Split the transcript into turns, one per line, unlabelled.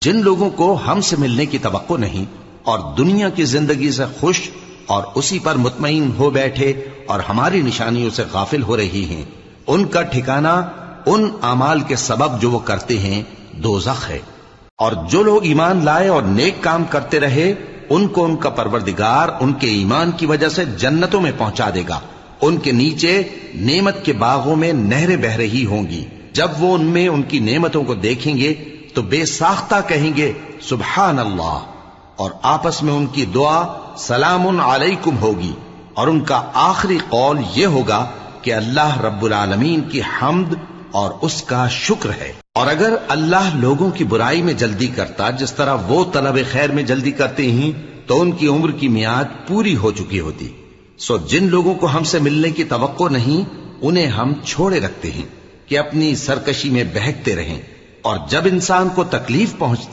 جن لوگوں کو ہم سے ملنے کی توقع نہیں اور دنیا کی زندگی سے خوش اور اسی پر مطمئن ہو بیٹھے اور ہماری نشانیوں سے غافل ہو رہی ہیں، ان کا ٹھکانہ ان اعمال کے سبب جو وہ کرتے ہیں دوزخ ہے۔ اور جو لوگ ایمان لائے اور نیک کام کرتے رہے ان کو ان کا پروردگار ان کے ایمان کی وجہ سے جنتوں میں پہنچا دے گا، ان کے نیچے نعمت کے باغوں میں نہریں بہ رہی ہوں گی۔ جب وہ ان میں ان کی نعمتوں کو دیکھیں گے تو بے ساختہ کہیں گے سبحان اللہ، اور آپس میں ان کی دعا سلام علیکم ہوگی، اور ان کا آخری قول یہ ہوگا کہ اللہ رب العالمین کی حمد اور اس کا شکر ہے۔ اور اگر اللہ لوگوں کی برائی میں جلدی کرتا جس طرح وہ طلب خیر میں جلدی کرتے ہیں تو ان کی عمر کی میعاد پوری ہو چکی ہوتی۔ سو جن لوگوں کو ہم سے ملنے کی توقع نہیں انہیں ہم چھوڑے رکھتے ہیں کہ اپنی سرکشی میں بہکتے رہیں، اور جب انسان کو تکلیف پہنچتی